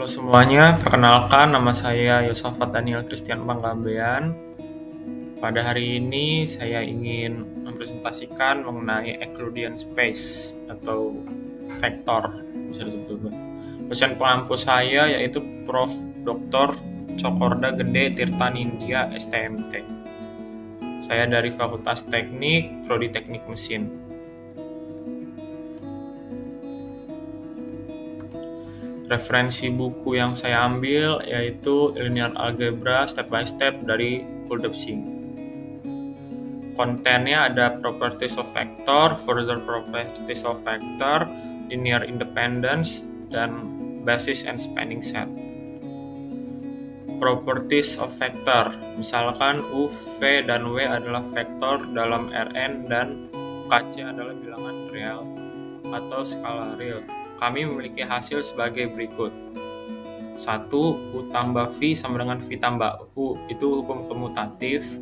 Semuanya, perkenalkan nama saya Yosafat Daniel Christian Panggabean. Pada hari ini saya ingin mempresentasikan mengenai Euclidean space atau vektor, bisa disebut juga. Dosen pengampu saya yaitu Prof. Dr. Cokorda Gede Tirtanindya STMT. Saya dari Fakultas Teknik, Prodi Teknik Mesin. Referensi buku yang saya ambil yaitu Linear Algebra Step by Step dari Kuldepsing. Kontennya ada Properties of Vector, Further Properties of Vector, Linear Independence, dan Basis and Spanning Set. Properties of Vector, misalkan U, V, dan W adalah vektor dalam Rn dan Kc adalah bilangan real atau skala real. Kami memiliki hasil sebagai berikut. 1. U tambah V sama dengan V tambah U, itu hukum komutatif.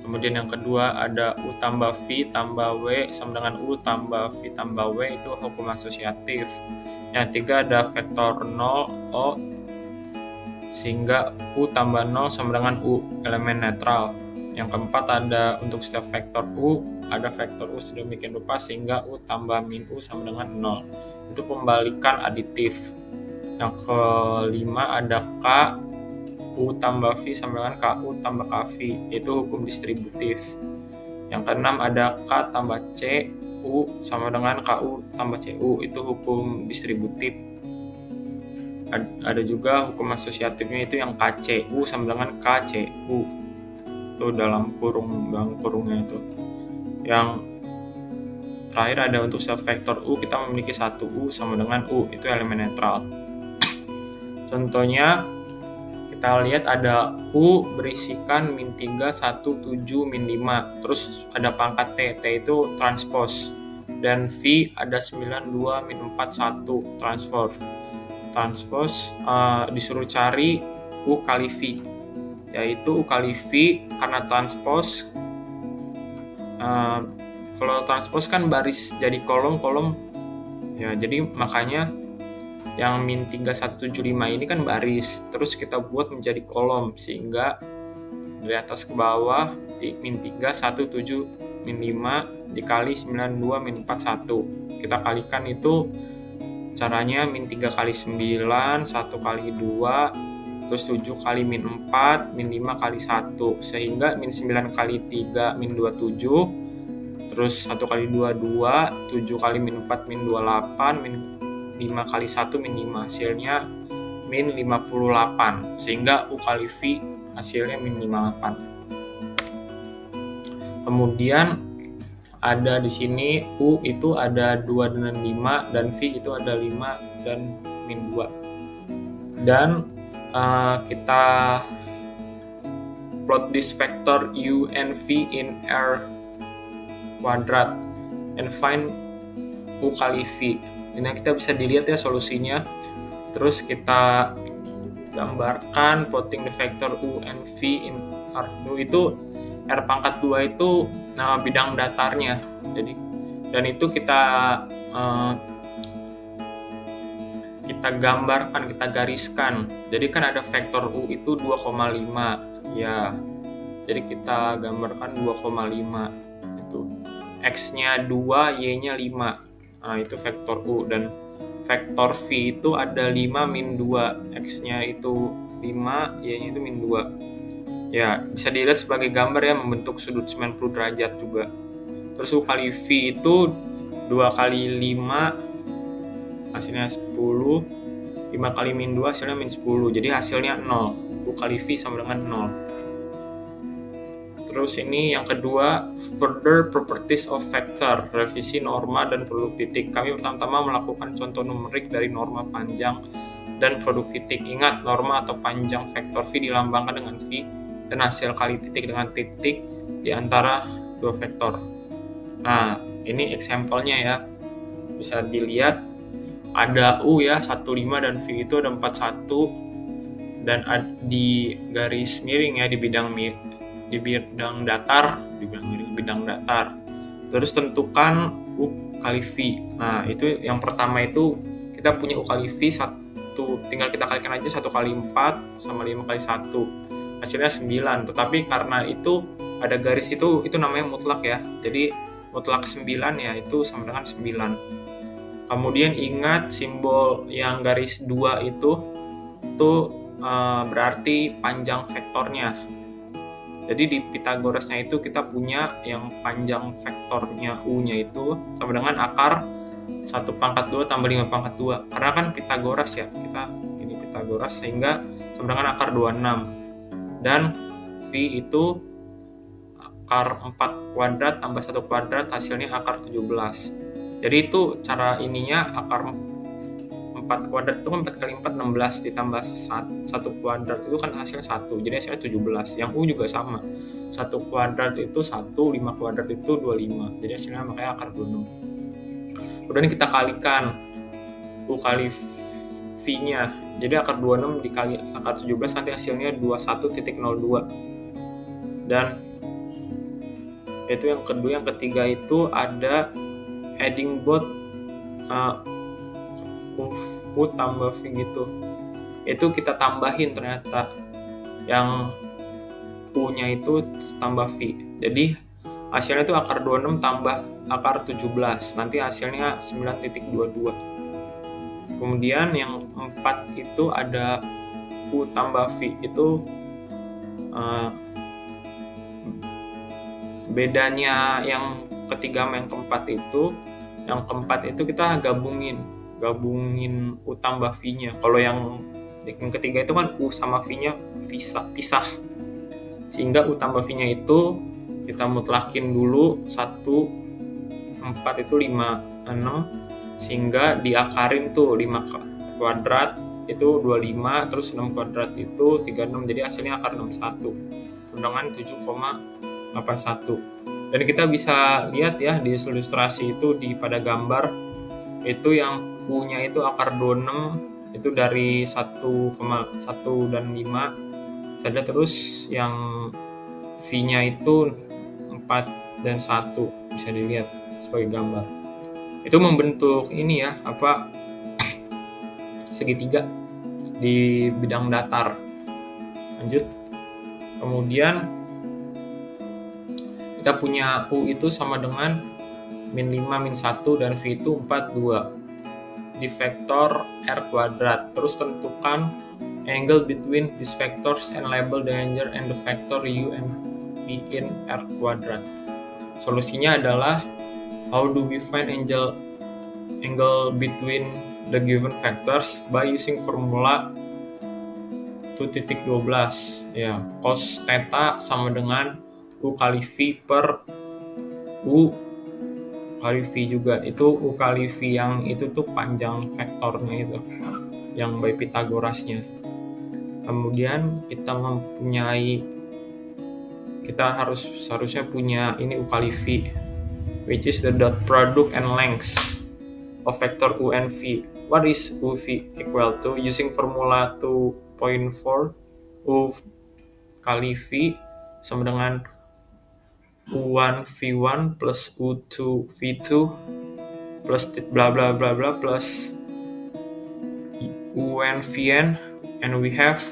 Kemudian yang kedua ada U tambah V tambah W sama dengan U tambah V tambah W, itu hukum asosiatif. Yang ketiga ada vektor 0 O, sehingga U tambah 0 sama dengan U, elemen netral. Yang keempat ada untuk setiap vektor U, ada vektor U sedemikian rupa sehingga U tambah min U sama dengan 0. Itu pembalikan aditif. Yang kelima ada K U tambah V sama dengan KU tambah KV, itu hukum distributif. Yang keenam ada K tambah C U sama dengan KU tambah CU, itu hukum distributif. Ada juga hukum asosiatifnya, itu yang KCU sama dengan KCU, itu dalam kurungnya itu. Yang terakhir ada untuk setiap vektor U kita memiliki 1 U sama dengan U, itu elemen netral. Contohnya kita lihat ada U berisikan min 3, 1, 7, min 5, terus ada pangkat T, T itu transpose, dan V ada 9, 2, min 4, 1, transpose. Disuruh cari U kali V, yaitu U kali V karena transpose. Kalau transpose kan baris jadi kolom ya, jadi makanya yang min 3175 ini kan baris, terus kita buat menjadi kolom sehingga dari atas ke bawah di min 3, 1, 7, min 5 dikali 9, 2, min 4, 1. Kita kalikan itu caranya min 3 kali 9, 1 kali 2, terus 7 kali min 4, min 5 kali 1, sehingga min 9 kali 3, min 2, 7, terus 1 kali 2, 2, 7 kali min 4, min 28, min 5 kali 1, min 5, hasilnya min 58, sehingga U kali V hasilnya min 58. Kemudian ada di sini U itu ada 2 dan 5, dan V itu ada 5 dan min 2. Dan kita plot this vector U and V in R kuadrat and find U kali V. Ini kita bisa dilihat ya solusinya. Terus kita gambarkan plotting the vector U and V in R2, itu R pangkat 2 itu nama bidang datarnya. Jadi dan itu kita gambarkan, kita gariskan. Jadi kan ada vektor U itu 2,5 ya. Jadi kita gambarkan 2,5 itu. X-nya 2, Y-nya 5. Nah, itu vektor U. Dan vektor V itu ada 5 min 2. X-nya itu 5, Y-nya itu min 2. Ya, bisa dilihat sebagai gambar ya, membentuk sudut 90 derajat juga. Terus U kali V itu 2 kali 5 hasilnya 10. 5 kali min 2 hasilnya min 10. Jadi hasilnya 0. U kali V sama dengan 0. Terus ini yang kedua, further properties of vector, revisi norma dan produk titik. Kami pertama-tama melakukan contoh numerik dari norma panjang dan produk titik. Ingat, norma atau panjang vektor V dilambangkan dengan V dan hasil kali titik dengan titik di antara dua vektor. Nah, ini example-nya ya. Bisa dilihat ada U ya, 15, dan V itu ada 41, dan di garis miring ya, di bidang datar, terus tentukan U kali V. Nah, itu yang pertama itu kita punya U kali V 15 tinggal kita kalikan aja 1 kali 4 sama 5 kali 1, hasilnya 9. Tetapi karena itu ada garis itu namanya mutlak ya, jadi mutlak 9 ya itu sama dengan 9. Kemudian ingat simbol yang garis 2 itu berarti panjang vektornya. Jadi di Pitagorasnya itu kita punya yang panjang vektornya U-nya itu sama dengan akar 1/2 tambah 5/2. Karena kan Pitagoras ya, kita ini Pitagoras sehingga sama dengan akar 26. Dan V itu akar 4 kuadrat tambah 1 kuadrat hasilnya akar 17. Jadi itu cara ininya, akar 4 kuadrat itu kan 4 kali 4 16 ditambah 1 kuadrat itu kan hasilnya 1, jadi hasilnya 17. Yang U juga sama, 1 kuadrat itu 1, 5 kuadrat itu 25, jadi hasilnya makanya akar 26. Kemudian kita kalikan U kali V nya, jadi akar 26 dikali akar 17 nanti hasilnya 21.02. Dan itu yang kedua. Yang ketiga itu ada adding both U tambah V gitu, itu kita tambahin ternyata yang U nya itu tambah V, jadi hasilnya itu akar 26 tambah akar 17, nanti hasilnya 9.22. Kemudian yang 4 itu ada U tambah V, itu bedanya yang ketiga sama yang keempat itu, yang keempat itu kita gabungin U tambah V-nya. Kalau yang ketiga itu kan U sama V-nya pisah. Sehingga U tambah V-nya itu kita mutlakin dulu 1, 4 itu 5, 6. Sehingga diakarin tuh 5 kuadrat itu 25, terus 6 kuadrat itu 36. Jadi hasilnya akar 61. Dengan 7,81. Dan kita bisa lihat ya di ilustrasi itu pada gambar itu yang U-nya itu akar 26 itu dari 1,1 dan 5 saja, terus yang V-nya itu 4 dan 1 bisa dilihat sebagai gambar. Itu membentuk ini ya, segitiga di bidang datar. Lanjut. Kemudian kita punya U itu sama dengan min 5, min 1, dan V itu 4, 2 di vektor R kuadrat. Terus tentukan angle between these vectors and label the angle and the vector U and V in R kuadrat. Solusinya adalah how do we find angle between the given vectors by using formula 2.12 ya, cos theta sama dengan U kali V per U kali V juga. Itu U kali V yang itu tuh panjang vektornya itu yang by Pitagorasnya. Kemudian kita harusnya punya ini U kali V, which is the dot product and length of vector U and V. What is UV equal to? Using formula 2.4, U kali V sama dengan U1 V1 plus U2 V2 plus bla bla bla bla plus UN Vn, and we have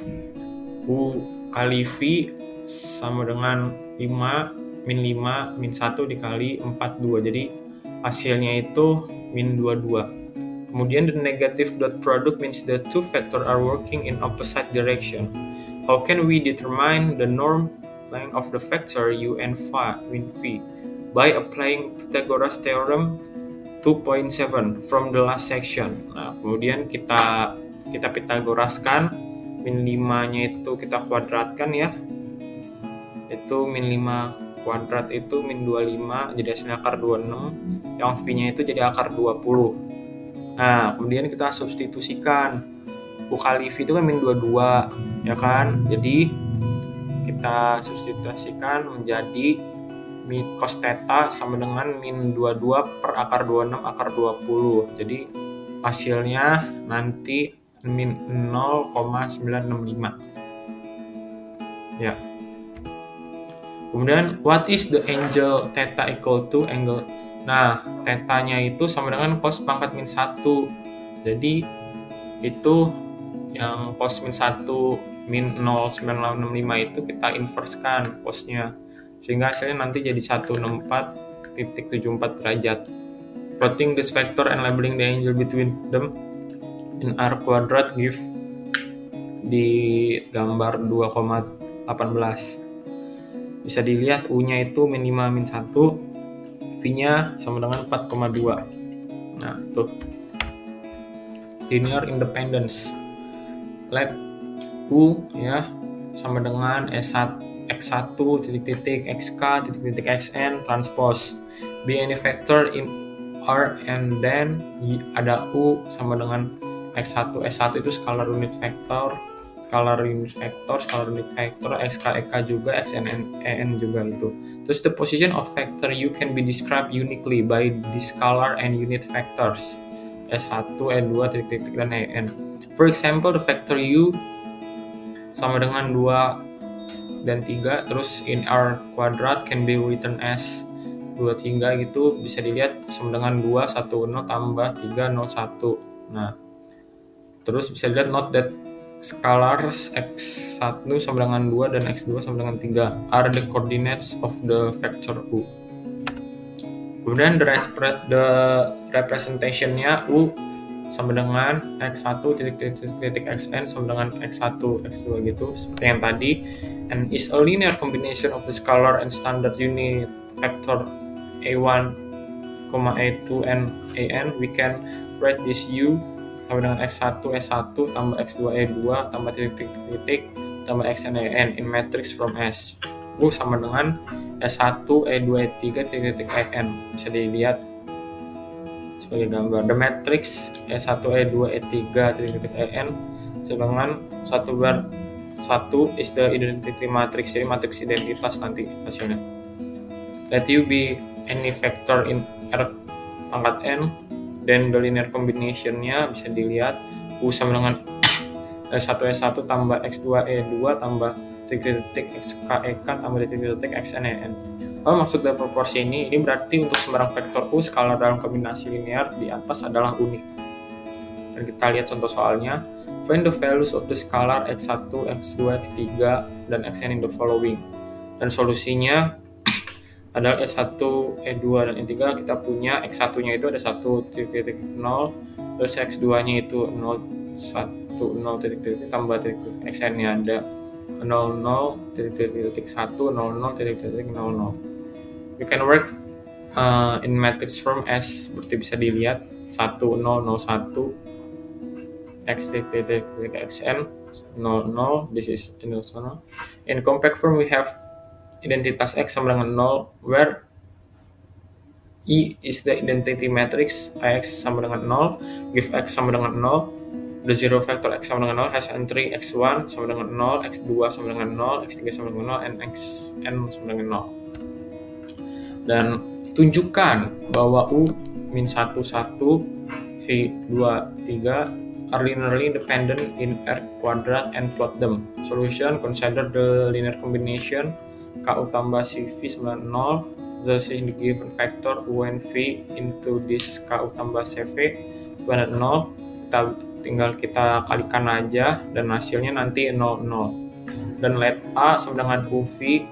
U kali V sama dengan 5 min 5 min 1 dikali 42, jadi hasilnya itu min 22. Kemudian the negative dot product means the two vectors are working in opposite direction. How can we determine the norm length of the vector U and V by applying Pythagoras theorem 2.7 from the last section. Nah, kemudian kita Pythagoraskan, min 5-nya itu kita kuadratkan ya. Itu min 5 kuadrat itu min 25, jadi hasilnya akar 26. Yang V-nya itu jadi akar 20. Nah, kemudian kita substitusikan. U kali V itu kan min 22, ya kan? Jadi kita substitusikan menjadi min cos theta sama dengan min 22 per akar 26 akar 20. Jadi hasilnya nanti min 0,965. Ya. Kemudian what is the angle theta equal to angle? Nah, theta-nya itu sama dengan cos pangkat min 1. Jadi itu yang pos min 1 min 0,9665 itu kita inversekan posnya, sehingga hasilnya nanti jadi 164.74 derajat. Plotting this vector and labeling the angle between them in R quadrat give di gambar 2,18. Bisa dilihat U-nya itu min 5 min 1, V-nya sama dengan 4,2. Nah, tuh. Linear independence. Let U ya sama dengan x1 titik-titik xk titik-titik xn transpose be any vector in R, and then ada U sama dengan x1. S1 itu scalar unit vektor, xk, ek juga, xn, en juga itu. Terus the position of vector U can be described uniquely by the scalar and unit vectors S1, E2, titik-titik, dan En. For example, the vector U sama dengan 2 dan 3, terus in R quadrat can be written as 2, 3 gitu, bisa dilihat sama dengan 2, 1, 0 tambah 3, 0, 1. Nah, terus bisa dilihat note that scalars x1 sama dengan 2 dan x2 sama dengan 3 are the coordinates of the vector U. Kemudian the representation-nya U sama dengan x1 titik xn sama dengan x1 x2 gitu, seperti yang tadi, and is a linear combination of the scalar and standard unit vector a1, a2 and an. We can write this U sama dengan x1 s1 tambah x2 e2 tambah titik-titik tambah xn en in matrix from S. U sama dengan S1, E2, E3, titik-titik En. Bisa dilihat sebagai gambar. The matrix E1, E2, E3, titik-titik En sedangkan 1 is the identity matrix. Jadi matriks identitas nanti hasilnya. Let U be any vector in R pangkat N, then the linear combination-nya bisa dilihat U sama dengan S1, E1 tambah X2, E2 tambah titik-titik xk, ek tambah titik-titik xn, en. Maksud dari proporsi ini berarti untuk sembarang vektor U skalar dalam kombinasi linear di atas adalah unik. Dan kita lihat contoh soalnya. Find the values of the scalar x1, x2, x3, dan xn in the following. Dan solusinya adalah S1, E2, dan E3. Kita punya x1-nya itu ada 1.0, terus x2-nya itu 0, 1, 0, titik-titik tambah titik-titik xn-nya ada 00, titik-titik 1, 00, titik-titik 00. You can work in matrix from S, seperti bisa dilihat 1, 0, 0, 1, x, titik, xn, 00, this is 0. In compact form we have identitas x sama dengan 0, where E is the identity matrix, Ax sama dengan 0, give x sama dengan 0, the zero vector x sama dengan 0 has entry x1 sama dengan 0, x2 sama dengan 0, x3 sama dengan 0, and xn sama dengan 0. Dan tunjukkan bahwa U min 1, 1, V 2, 3 are linearly independent in R quadrat and plot them. Solution, consider the linear combination Ku tambah CV sama dengan 0, the given vector U and V into this Ku tambah CV sama dengan 0. Tinggal kita kalikan aja dan hasilnya nanti 0, 0. Dan let A sama dengan UV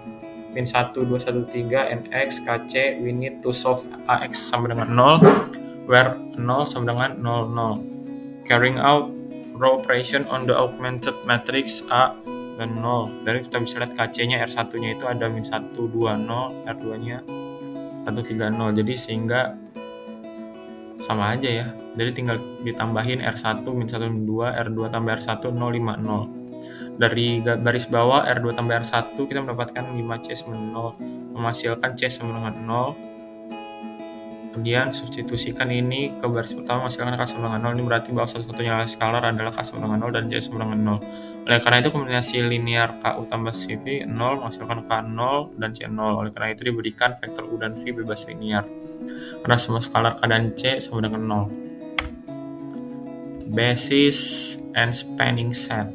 min 1, 2, 1, 3 NX KC, we need to solve AX sama dengan 0, where 0 sama dengan 0, 0. Carrying out row operation on the augmented matrix A dan 0. Dari kita bisa lihat KC-nya R1-nya itu ada min 1, 2, 0, R2-nya 1, 3, 0. Jadi sehingga sama aja ya, jadi tinggal ditambahin R1 min 1 min 2, R2 tambah R1 0, 5, 0. Dari garis bawah R2 tambah R1 kita mendapatkan 5C sama 0, menghasilkan C sama dengan 0. Kemudian substitusikan ini ke baris pertama menghasilkan K sama dengan 0. Ini berarti bahwa satu-satunya skalar adalah K sama dengan 0 dan C sama dengan 0. Oleh karena itu kombinasi linear Ku tambah CV 0 menghasilkan K 0 dan C 0. Oleh karena itu diberikan vektor U dan V bebas linear karena semua skalar K dan C sama dengan 0. Basis and spanning set.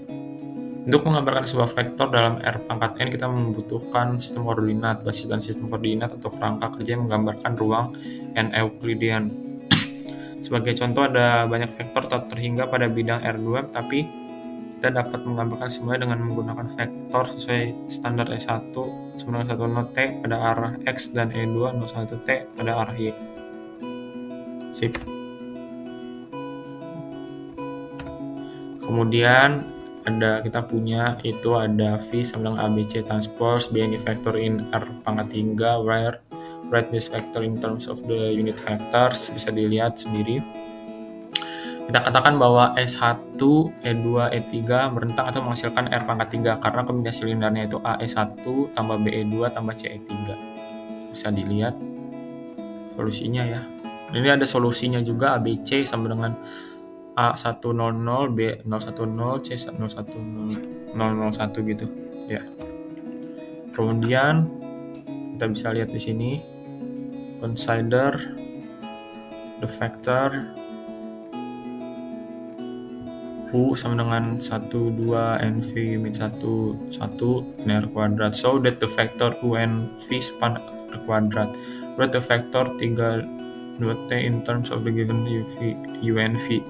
Untuk menggambarkan sebuah vektor dalam R pangkat N, kita membutuhkan sistem koordinat. Basis dan sistem koordinat atau kerangka kerja yang menggambarkan ruang N Euclidean. Sebagai contoh, ada banyak vektor tak terhingga pada bidang R2, tapi kita dapat menggambarkan semuanya dengan menggunakan vektor sesuai standar E1 sama dengan 1, T pada arah X dan E2, 1, T pada arah Y. Sip. Kemudian kita punya itu ada V sama dengan ABC transpose B any vector in R pangkat 3 where write this vector in terms of the unit vectors. Bisa dilihat sendiri. Kita katakan bahwa S1, E2, E3 merentang atau menghasilkan R pangkat 3 karena kombinasi silindernya itu AE1 tambah BE2 tambah CE3. Bisa dilihat solusinya ya. Ini ada solusinya juga, ABC sama dengan A100, B010, C010, 001 gitu ya. Kemudian kita bisa lihat di sini consider the vector U sama dengan 1, 2, NV min 1, 1 in R kuadrat. So that the vector U and V span R kuadrat. Write the vector 3, 2T in terms of the given U and V.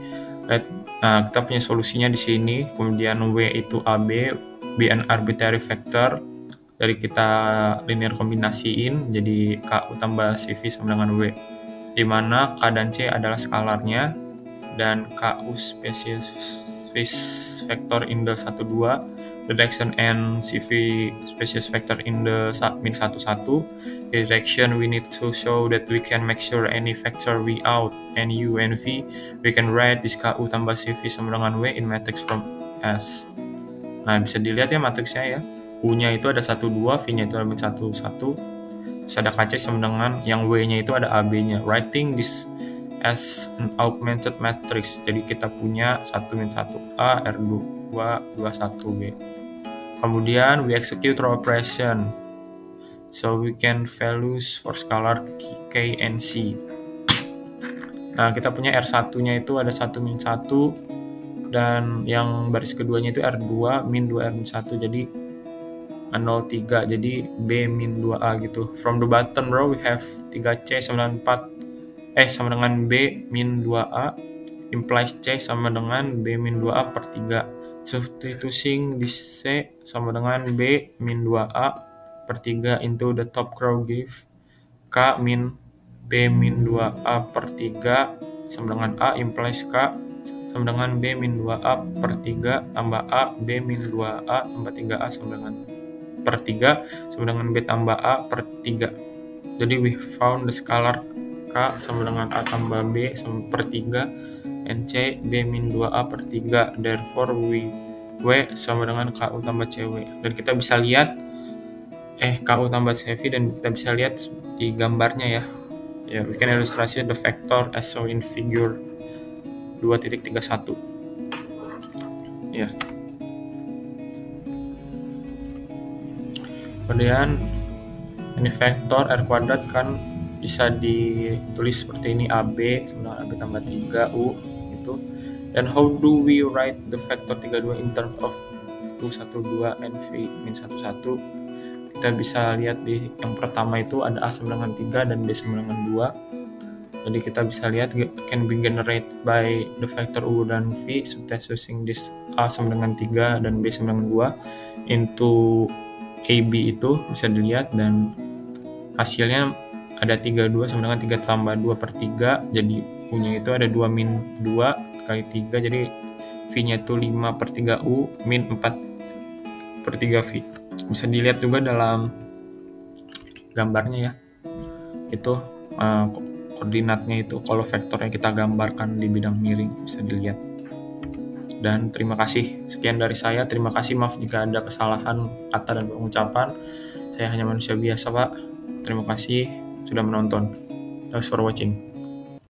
Nah, kita punya solusinya di sini. Kemudian W itu AB, B an arbitrary vector. Dari kita linear kombinasiin jadi KU tambah CV sama dengan W. Di mana K dan C adalah skalarnya dan KU species vector in the 1, 2, direction and CV species vector in the min 1, 1. Direction we need to show that we can make sure any vector V out and U and V we can write this KU tambah CV sama dengan W in matrix from S. Nah, bisa dilihat ya matriksnya ya. U-nya itu ada 1, 2, V-nya itu ada min 1, 1. Terus ada KC sama dengan yang W-nya itu ada AB-nya. Writing this as an augmented matrix. Jadi kita punya 1 min 1A, R2, 21B. Kemudian we execute row operation. So we can values for scalar K and C. Nah, kita punya R1-nya itu ada 1 min 1 dan yang baris keduanya itu R2 min 2 R min 1. Jadi 03, jadi B min 2A gitu. From the bottom row we have 3C sama dengan 4 sama dengan B min 2A implies C sama dengan B min 2A per 3. Substituting this C sama dengan B min 2A per 3 into the top row give K min B min 2A per 3 sama dengan A implies K sama dengan B min 2A per 3 tambah A B min 2A tambah 3A sama dengan per 3 sama dengan B tambah A per 3. Jadi we found the scalar K sama dengan A tambah B sama per 3 and C B min 2A per 3. Therefore W sama dengan KU tambah CW. Dan kita bisa lihat KU tambah CV dan kita bisa lihat di gambarnya ya. Ya, we can illustrate the vector as shown in figure 2.31. Ya. Kemudian ini vektor R kuadrat kan bisa ditulis seperti ini, AB sama AB tambah 3U gitu. Dan how do we write the vector 32 in terms of U12 and V min 11? Kita bisa lihat di yang pertama itu ada A sama dengan 3 dan B sama dengan 2. Jadi kita bisa lihat can be generated by the vector U dan V substituting this A sama dengan 3 dan B sama dengan 2 into AB itu bisa dilihat, dan hasilnya ada 32 sama dengan 3 tambah 2 per 3, jadi U-nya itu ada 2 min 2 kali 3, jadi V-nya itu 5 per 3 U min 4 per 3 V. Bisa dilihat juga dalam gambarnya ya, itu koordinatnya itu kalau vektornya kita gambarkan di bidang miring bisa dilihat. Dan terima kasih, sekian dari saya. Terima kasih, maaf jika ada kesalahan kata dan pengucapan. Saya hanya manusia biasa, Pak. Terima kasih sudah menonton. Thanks for watching.